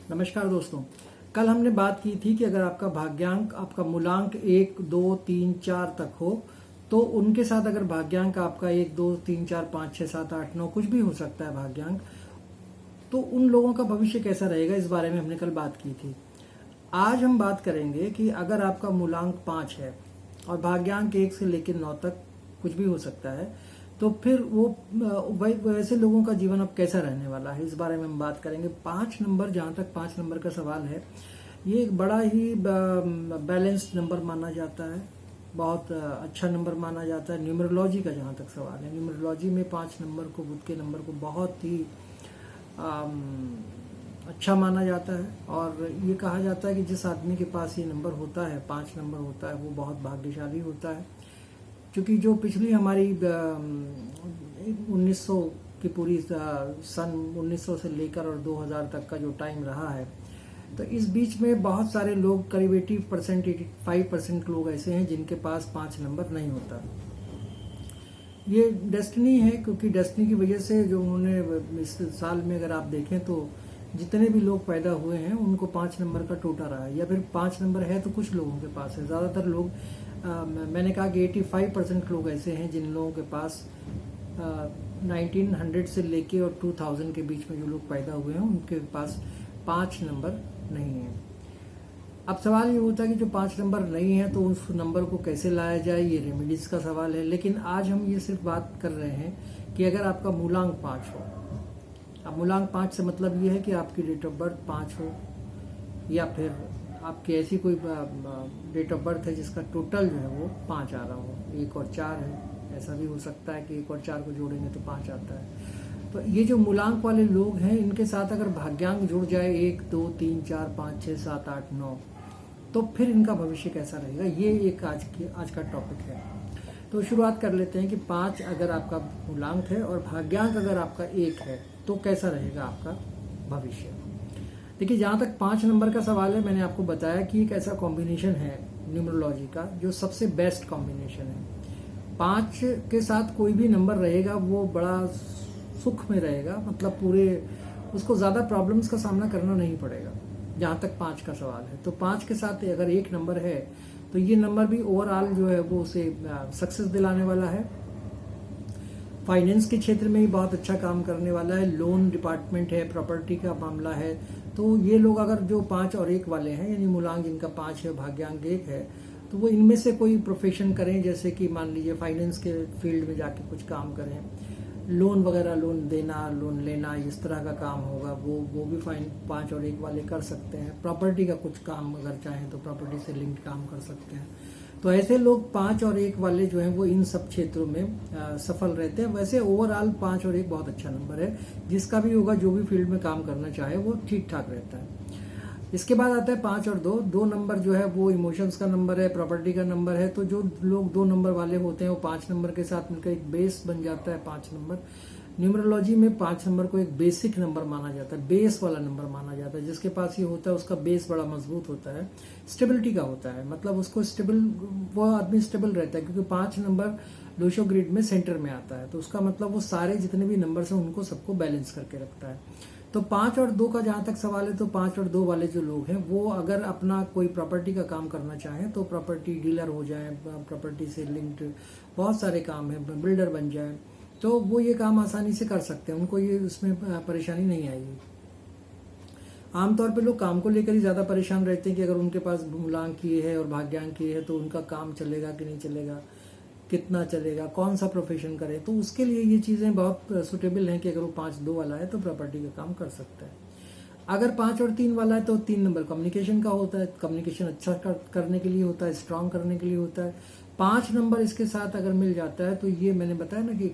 नमस्कार दोस्तों। कल हमने बात की थी कि अगर आपका भाग्यांक आपका मूलांक 1, 2, 3, 4 तक हो तो उनके साथ अगर भाग्यांक आपका 1, 2, 3, 4, 5, 6, 7, 8, 9 कुछ भी हो सकता है भाग्यांक, तो उन लोगों का भविष्य कैसा रहेगा इस बारे में हमने कल बात की थी। आज हम बात करेंगे कि अगर आपका मूलांक 5 है और भाग्यांक 1 से लेकर 9 तक कुछ भी हो सकता है, तो फिर वो वैसे लोगों का जीवन अब कैसा रहने वाला है इस बारे में हम बात करेंगे। 5 नंबर, जहाँ तक 5 नंबर का सवाल है, ये एक बड़ा ही बैलेंस्ड नंबर माना जाता है, बहुत अच्छा नंबर माना जाता है। न्यूमरोलॉजी का जहाँ तक सवाल है, न्यूमरोलॉजी में 5 नंबर को, बुध के नंबर को बहुत ही अच्छा माना जाता है। और ये कहा जाता है कि जिस आदमी के पास ये नंबर होता है, 5 नंबर होता है, वो बहुत भाग्यशाली होता है। क्योंकि जो पिछली हमारी 1900 की पूरी सन 1900 से लेकर और 2000 तक का जो टाइम रहा है, तो इस बीच में बहुत सारे लोग, करीब 80%, 85% लोग ऐसे हैं जिनके पास 5 नंबर नहीं होता। ये डेस्टिनी है, क्योंकि डेस्टिनी की वजह से जो उन्होंने इस साल में अगर आप देखें तो जितने भी लोग पैदा हुए हैं उनको 5 नंबर का टोटा रहा है, या फिर 5 नंबर है तो कुछ लोगों के पास है। ज़्यादातर लोग, मैंने कहा कि 85% लोग ऐसे हैं जिन लोगों के पास 1900 से लेके और 2000 के बीच में जो लोग पैदा हुए हैं उनके पास 5 नंबर नहीं है। अब सवाल ये होता है कि जो 5 नंबर नहीं है तो उस नंबर को कैसे लाया जाए, ये रेमेडीज का सवाल है। लेकिन आज हम ये सिर्फ बात कर रहे हैं कि अगर आपका मूलांक 5 हो, अब मूलांक 5 से मतलब ये है कि आपकी डेट ऑफ बर्थ 5 हो, या फिर आपकी ऐसी कोई डेट ऑफ बर्थ है जिसका टोटल जो है वो 5 आ रहा हो। 1 और 4 है, ऐसा भी हो सकता है कि 1 और 4 को जोड़ेंगे तो 5 आता है। तो ये जो मूलांक वाले लोग हैं, इनके साथ अगर भाग्यांक जुड़ जाए 1, 2, 3, 4, 5, 6, 7, 8, 9, तो फिर इनका भविष्य कैसा रहेगा, ये एक आज का टॉपिक है। तो शुरुआत कर लेते हैं कि 5 अगर आपका मूलांक है और भाग्यांक अगर आपका 1 है तो कैसा रहेगा आपका भविष्य। देखिए, जहाँ तक 5 नंबर का सवाल है, मैंने आपको बताया कि एक ऐसा कॉम्बिनेशन है न्यूमरोलॉजी का जो सबसे बेस्ट कॉम्बिनेशन है। 5 के साथ कोई भी नंबर रहेगा वो बड़ा सुख में रहेगा, मतलब पूरे उसको ज़्यादा प्रॉब्लम्स का सामना करना नहीं पड़ेगा, जहाँ तक 5 का सवाल है। तो 5 के साथ अगर 1 नंबर है तो ये नंबर भी ओवरऑल जो है वो उसे सक्सेस दिलाने वाला है। फाइनेंस के क्षेत्र में ही बहुत अच्छा काम करने वाला है। लोन डिपार्टमेंट है, प्रॉपर्टी का मामला है, तो ये लोग अगर जो 5 और 1 वाले हैं, यानी मूलांक जिनका 5 है, भाग्यांक 1 है, तो वो इनमें से कोई प्रोफेशन करें, जैसे कि मान लीजिए फाइनेंस के फील्ड में जाके कुछ काम करें, लोन वगैरह, लोन देना, लोन लेना, इस तरह का काम होगा, वो भी 5 और 1 वाले कर सकते हैं। प्रॉपर्टी का कुछ काम अगर चाहें तो प्रॉपर्टी से लिंक्ड काम कर सकते हैं। तो ऐसे लोग 5 और 1 वाले जो हैं वो इन सब क्षेत्रों में सफल रहते हैं। वैसे ओवरऑल 5 और 1 बहुत अच्छा नंबर है, जिसका भी होगा, जो भी फील्ड में काम करना चाहे वो ठीक ठाक रहता है। इसके बाद आता है 5 और 2 नंबर जो है वो इमोशंस का नंबर है, प्रॉपर्टी का नंबर है। तो जो लोग 2 नंबर वाले होते हैं वो 5 नंबर के साथ मिलकर एक बेस बन जाता है 5 नंबर। न्यूमरोलॉजी में 5 नंबर को एक बेसिक नंबर माना जाता है, बेस वाला नंबर माना जाता है। जिसके पास ये होता है उसका बेस बड़ा मजबूत होता है, स्टेबिलिटी का होता है, मतलब उसको स्टेबल, वो आदमी स्टेबल रहता है, क्योंकि 5 नंबर लोशो ग्रिड में सेंटर में आता है। तो उसका मतलब वो सारे जितने भी नंबर्स हैं उनको सबको बैलेंस करके रखता है। तो 5 और 2 का जहां तक सवाल है, तो 5 और 2 वाले जो लोग हैं वो अगर अपना कोई प्रॉपर्टी का काम करना चाहें तो प्रॉपर्टी डीलर हो जाए, प्रॉपर्टी से लिंक्ड बहुत सारे काम है, बिल्डर बन जाए, तो वो ये काम आसानी से कर सकते हैं, उनको ये उसमें परेशानी नहीं आएगी। आमतौर पे लोग काम को लेकर ही ज्यादा परेशान रहते हैं कि अगर उनके पास मूलांक ये है और भाग्यांक ये है तो उनका काम चलेगा कि नहीं चलेगा, कितना चलेगा, कौन सा प्रोफेशन करे। तो उसके लिए ये चीजें बहुत सुटेबल हैं कि अगर वो 5-2 वाला है तो प्रॉपर्टी का काम कर सकता है। अगर 5 और 3 वाला है तो 3 नंबर कम्युनिकेशन का होता है, कम्युनिकेशन अच्छा करने के लिए होता है, स्ट्रांग करने के लिए होता है। 5 नंबर इसके साथ अगर मिल जाता है तो ये मैंने बताया ना कि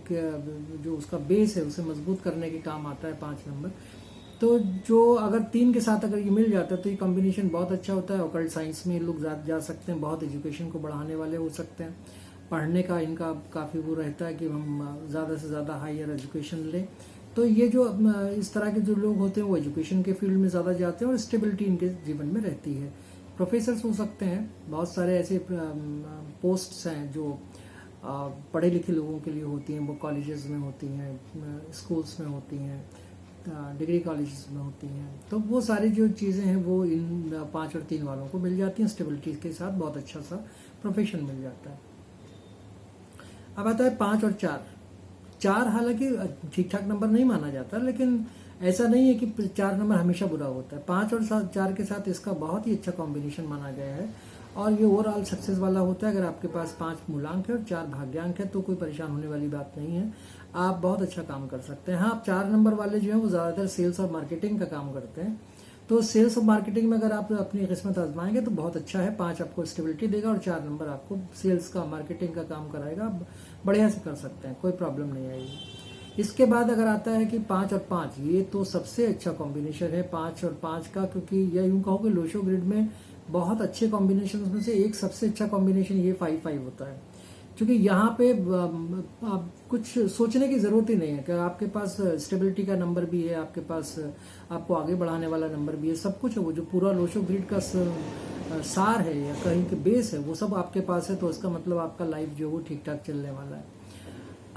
जो उसका बेस है उसे मजबूत करने के काम आता है 5 नंबर। तो जो अगर 3 के साथ अगर ये मिल जाता है तो ये कॉम्बिनेशन बहुत अच्छा होता है। ऑकल्ट साइंस में लोग जा सकते हैं, बहुत एजुकेशन को बढ़ाने वाले हो सकते हैं। पढ़ने का इनका काफ़ी वो रहता है कि हम ज़्यादा से ज़्यादा हायर एजुकेशन लें। तो ये जो इस तरह के जो लोग होते हैं वो एजुकेशन के फील्ड में ज़्यादा जाते हैं और स्टेबिलिटी इनके जीवन में रहती है। प्रोफेसर्स हो सकते हैं, बहुत सारे ऐसे पोस्ट्स हैं जो पढ़े लिखे लोगों के लिए होती हैं, वो कॉलेजेस में होती हैं, स्कूल्स में होती हैं, डिग्री कॉलेजेस में होती हैं। तो वो सारी जो चीज़ें हैं वो इन 5 और 3 वालों को मिल जाती हैं। स्टेबिलिटी के साथ बहुत अच्छा सा प्रोफेशन मिल जाता है। अब आता है 5 और 4। 4 हालांकि ठीक ठाक नंबर नहीं माना जाता, लेकिन ऐसा नहीं है कि 4 नंबर हमेशा बुरा होता है। 5 और 4 के साथ इसका बहुत ही अच्छा कॉम्बिनेशन माना गया है और ये ओवरऑल सक्सेस वाला होता है। अगर आपके पास 5 मूलांक है और 4 भाग्यांक है तो कोई परेशान होने वाली बात नहीं है, आप बहुत अच्छा काम कर सकते हैं। हाँ, आप 4 नंबर वाले जो हैं वो ज़्यादातर सेल्स और मार्केटिंग का काम करते हैं, तो सेल्स और मार्केटिंग में अगर आप अपनी किस्मत आजमाएंगे तो बहुत अच्छा है। 5 आपको स्टेबिलिटी देगा और 4 नंबर आपको सेल्स का, मार्केटिंग का काम कराएगा। आप बढ़िया से कर सकते हैं, कोई प्रॉब्लम नहीं आएगी। इसके बाद अगर आता है कि 5 और 5, ये तो सबसे अच्छा कॉम्बिनेशन है 5 और 5 का, क्योंकि यह यूं कहो कि लोशो ग्रिड में बहुत अच्छे कॉम्बिनेशन में से एक सबसे अच्छा कॉम्बिनेशन ये 5-5 होता है। क्योंकि यहाँ पे आप कुछ सोचने की जरूरत ही नहीं है कि आपके पास स्टेबिलिटी का नंबर भी है, आपके पास आपको आगे बढ़ाने वाला नंबर भी है, सब कुछ है। वो जो पूरा लोशो ग्रिड का सार है या कहीं के बेस है वो सब आपके पास है, तो इसका मतलब आपका लाइफ जो वो ठीक ठाक चलने वाला है।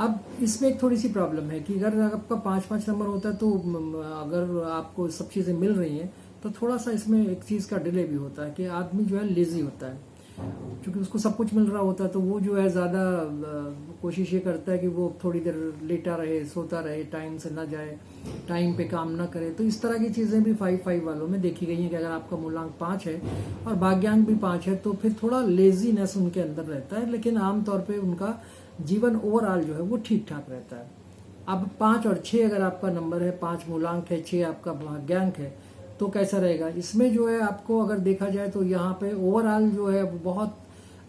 अब इसमें एक थोड़ी सी प्रॉब्लम है कि अगर आपका 5-5 नंबर होता है तो अगर आपको सब चीज़ें मिल रही हैं तो थोड़ा सा इसमें एक चीज़ का डिले भी होता है कि आदमी जो है लेजी होता है, क्योंकि उसको सब कुछ मिल रहा होता है। तो वो जो है ज़्यादा कोशिश ये करता है कि वो थोड़ी देर लेटा रहे, सोता रहे, टाइम से ना जाए, टाइम पे काम ना करे। तो इस तरह की चीज़ें भी 5-5 वालों में देखी गई हैं कि अगर आपका मूलांक 5 है और भाग्यांक भी 5 है तो फिर थोड़ा लेजीनेस उनके अंदर रहता है, लेकिन आमतौर पर उनका जीवन ओवरऑल जो है वो ठीक ठाक रहता है। अब 5 और 6 अगर आपका नंबर है, 5 मूलांक है, 6 आपका भाग्यांक है, तो कैसा रहेगा? इसमें जो है आपको अगर देखा जाए तो यहाँ पे ओवरऑल जो है वो बहुत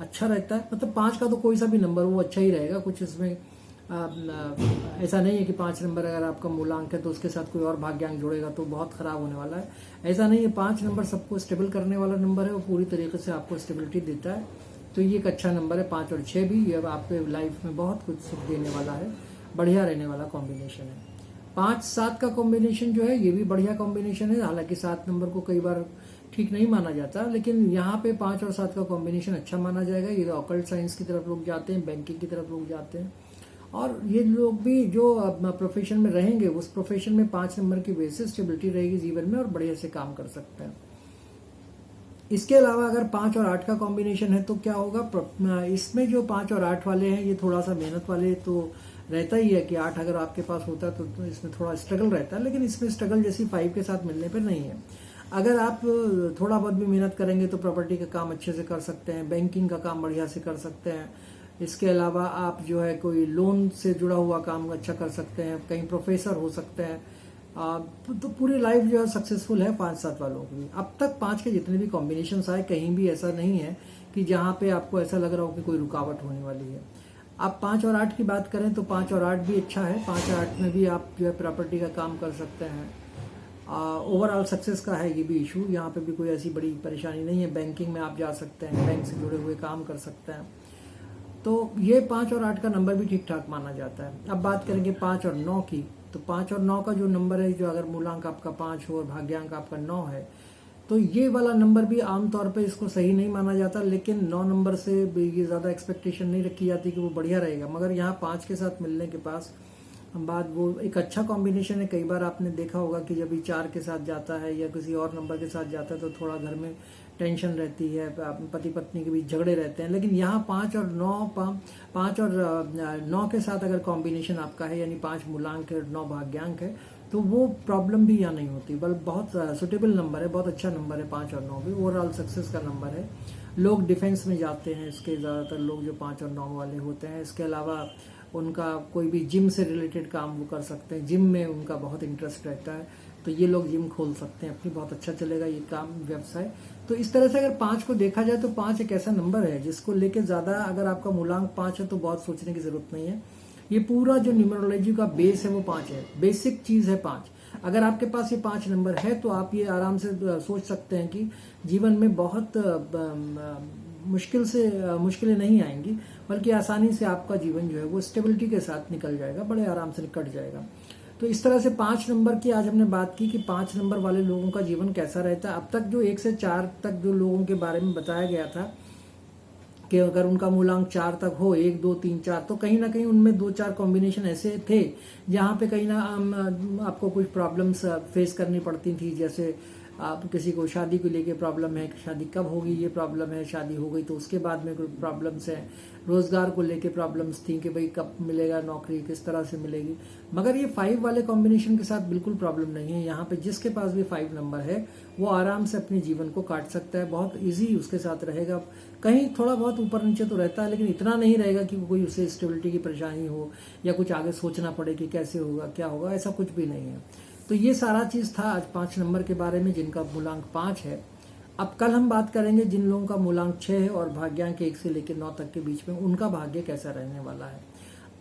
अच्छा रहता है। मतलब 5 का तो कोई सा भी नंबर वो अच्छा ही रहेगा, कुछ इसमें ऐसा नहीं है कि 5 नंबर अगर आपका मूलांक है तो उसके साथ कोई और भाग्यांक जोड़ेगा तो बहुत खराब होने वाला है। ऐसा नहीं है, 5 नंबर सबको स्टेबल करने वाला नंबर है, वो पूरी तरीके से आपको स्टेबिलिटी देता है। तो ये एक अच्छा नंबर है 5 और 6 भी। ये आपके लाइफ में बहुत कुछ सुख देने वाला है, बढ़िया रहने वाला कॉम्बिनेशन है। 5-7 का कॉम्बिनेशन जो है ये भी बढ़िया कॉम्बिनेशन है। हालांकि 7 नंबर को कई बार ठीक नहीं माना जाता, लेकिन यहाँ पे 5 और 7 का कॉम्बिनेशन अच्छा माना जाएगा। ये ऑकल्ट साइंस की तरफ लोग जाते हैं, बैंकिंग की तरफ लोग जाते हैं, और ये लोग भी जो प्रोफेशन में रहेंगे उस प्रोफेशन में 5 नंबर की वजह से स्टेबिलिटी रहेगी जीवन में और बढ़िया से काम कर सकते हैं। इसके अलावा अगर 5 और 8 का कॉम्बिनेशन है तो क्या होगा? इसमें जो 5 और 8 वाले हैं ये थोड़ा सा मेहनत वाले तो रहता ही है कि 8 अगर आपके पास होता है तो इसमें थोड़ा स्ट्रगल रहता है, लेकिन इसमें स्ट्रगल जैसी 5 के साथ मिलने पर नहीं है। अगर आप थोड़ा बहुत भी मेहनत करेंगे तो प्रॉपर्टी का काम अच्छे से कर सकते हैं, बैंकिंग का काम बढ़िया से कर सकते हैं। इसके अलावा आप जो है कोई लोन से जुड़ा हुआ काम अच्छा कर सकते हैं, कहीं प्रोफेसर हो सकते हैं। तो पूरी लाइफ जो है सक्सेसफुल है 5-7 वालों की। अब तक 5 के जितने भी कॉम्बिनेशन आए कहीं भी ऐसा नहीं है कि जहां पे आपको ऐसा लग रहा हो कि कोई रुकावट होने वाली है। आप 5 और 8 की बात करें तो 5 और 8 भी अच्छा है। 5 और 8 में भी आप जो है प्रॉपर्टी का काम कर सकते हैं। ओवरऑल सक्सेस का है ये भी इशू, यहाँ पे भी कोई ऐसी बड़ी परेशानी नहीं है। बैंकिंग में आप जा सकते हैं, बैंक से जुड़े हुए काम कर सकते हैं। तो ये 5 और 8 का नंबर भी ठीक ठाक माना जाता है। अब बात करेंगे 5 और 9 की, तो 5 और 9 का जो नंबर है, जो अगर मूलांक आपका 5 हो और भाग्यांक आपका 9 है, तो ये वाला नंबर भी आमतौर पे इसको सही नहीं माना जाता, लेकिन 9 नंबर से ये ज़्यादा एक्सपेक्टेशन नहीं रखी जाती कि वो बढ़िया रहेगा। मगर यहाँ 5 के साथ मिलने के पास बाद वो एक अच्छा कॉम्बिनेशन है। कई बार आपने देखा होगा कि जब भी 4 के साथ जाता है या किसी और नंबर के साथ जाता है तो थोड़ा घर में टेंशन रहती है, पति पत्नी के बीच झगड़े रहते हैं। लेकिन यहाँ 5 और 9 के साथ अगर कॉम्बिनेशन आपका है, यानी 5 मूलांक है और 9 भाग्यांक है, तो वो प्रॉब्लम भी यहाँ नहीं होती। बल्कि बहुत सुटेबल नंबर है, बहुत अच्छा नंबर है 5 और 9 भी। ओवरऑल सक्सेस का नंबर है। लोग डिफेंस में जाते हैं इसके, ज़्यादातर लोग जो 5 और 9 वाले होते हैं। इसके अलावा उनका कोई भी जिम से रिलेटेड काम वो कर सकते हैं, जिम में उनका बहुत इंटरेस्ट रहता है, तो ये लोग जिम खोल सकते हैं अपनी, बहुत अच्छा चलेगा ये काम, व्यवसाय। तो इस तरह से अगर 5 को देखा जाए तो 5 एक ऐसा नंबर है जिसको लेके ज़्यादा, अगर आपका मूलांक 5 है तो बहुत सोचने की जरूरत नहीं है। ये पूरा जो न्यूमरोलॉजी का बेस है वो 5 है, बेसिक चीज़ है 5। अगर आपके पास ये 5 नंबर है तो आप ये आराम से सोच सकते हैं कि जीवन में बहुत मुश्किलें नहीं आएंगी, बल्कि आसानी से आपका जीवन जो है वो स्टेबिलिटी के साथ निकल जाएगा, बड़े आराम से निकट जाएगा। तो इस तरह से 5 नंबर की आज हमने बात की कि 5 नंबर वाले लोगों का जीवन कैसा रहता है। अब तक जो 1 से 4 तक जो लोगों के बारे में बताया गया था कि अगर उनका मूलांक 4 तक हो, 1, 2, 3, 4, तो कहीं ना कहीं उनमें 2-4 कॉम्बिनेशन ऐसे थे जहां पे कहीं ना आपको कुछ प्रॉब्लम्स फेस करनी पड़ती थी। जैसे आप किसी को शादी को लेके प्रॉब्लम है, शादी कब होगी ये प्रॉब्लम है, शादी हो गई तो उसके बाद में कोई प्रॉब्लम्स है, रोजगार को लेके प्रॉब्लम्स थी कि भाई कब मिलेगा नौकरी, किस तरह से मिलेगी। मगर ये 5 वाले कॉम्बिनेशन के साथ बिल्कुल प्रॉब्लम नहीं है। यहाँ पे जिसके पास भी 5 नंबर है वो आराम से अपने जीवन को काट सकता है, बहुत ईजी उसके साथ रहेगा। कहीं थोड़ा बहुत ऊपर नीचे तो रहता है, लेकिन इतना नहीं रहेगा कि कोई उसे स्टेबिलिटी की परेशानी हो या कुछ आगे सोचना पड़े कि कैसे होगा क्या होगा, ऐसा कुछ भी नहीं है। तो ये सारा चीज था आज 5 नंबर के बारे में जिनका मूलांक 5 है। अब कल हम बात करेंगे जिन लोगों का मूलांक 6 है और भाग्यांक 1 से लेकर 9 तक के बीच में उनका भाग्य कैसा रहने वाला है।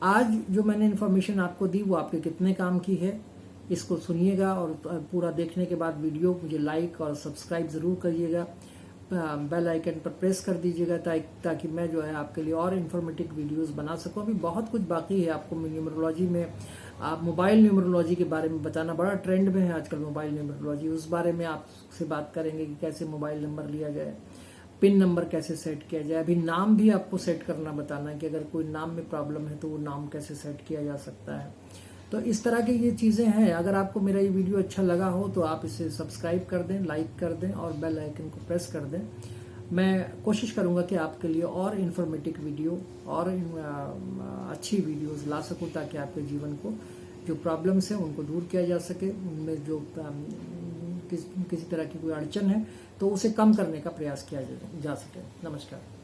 आज जो मैंने इन्फॉर्मेशन आपको दी वो आपके कितने काम की है, इसको सुनिएगा और पूरा देखने के बाद वीडियो मुझे लाइक और सब्सक्राइब जरूर करिएगा, बेल आइकन पर प्रेस कर दीजिएगा ताकि मैं जो है आपके लिए और इन्फॉर्मेटिव वीडियोस बना सकूं। अभी बहुत कुछ बाकी है आपको न्यूमरोलॉजी में, आप मोबाइल न्यूमरोलॉजी के बारे में बताना, बड़ा ट्रेंड में है आजकल मोबाइल न्यूमरोलॉजी। उस बारे में आपसे बात करेंगे कि कैसे मोबाइल नंबर लिया जाए, पिन नंबर कैसे सेट किया जाए। अभी नाम भी आपको सेट करना बताना है कि अगर कोई नाम में प्रॉब्लम है तो वो नाम कैसे सेट किया जा सकता है। तो इस तरह की ये चीजें हैं। अगर आपको मेरा ये वीडियो अच्छा लगा हो तो आप इसे सब्सक्राइब कर दें, लाइक कर दें और बेल आइकन को प्रेस कर दें। मैं कोशिश करूंगा कि आपके लिए और इन्फॉर्मेटिव वीडियो और अच्छी वीडियोस ला सकूं ताकि आपके जीवन को जो प्रॉब्लम्स हैं उनको दूर किया जा सके, उनमें जो किसी तरह की कोई अड़चन है तो उसे कम करने का प्रयास किया जा सके। नमस्कार।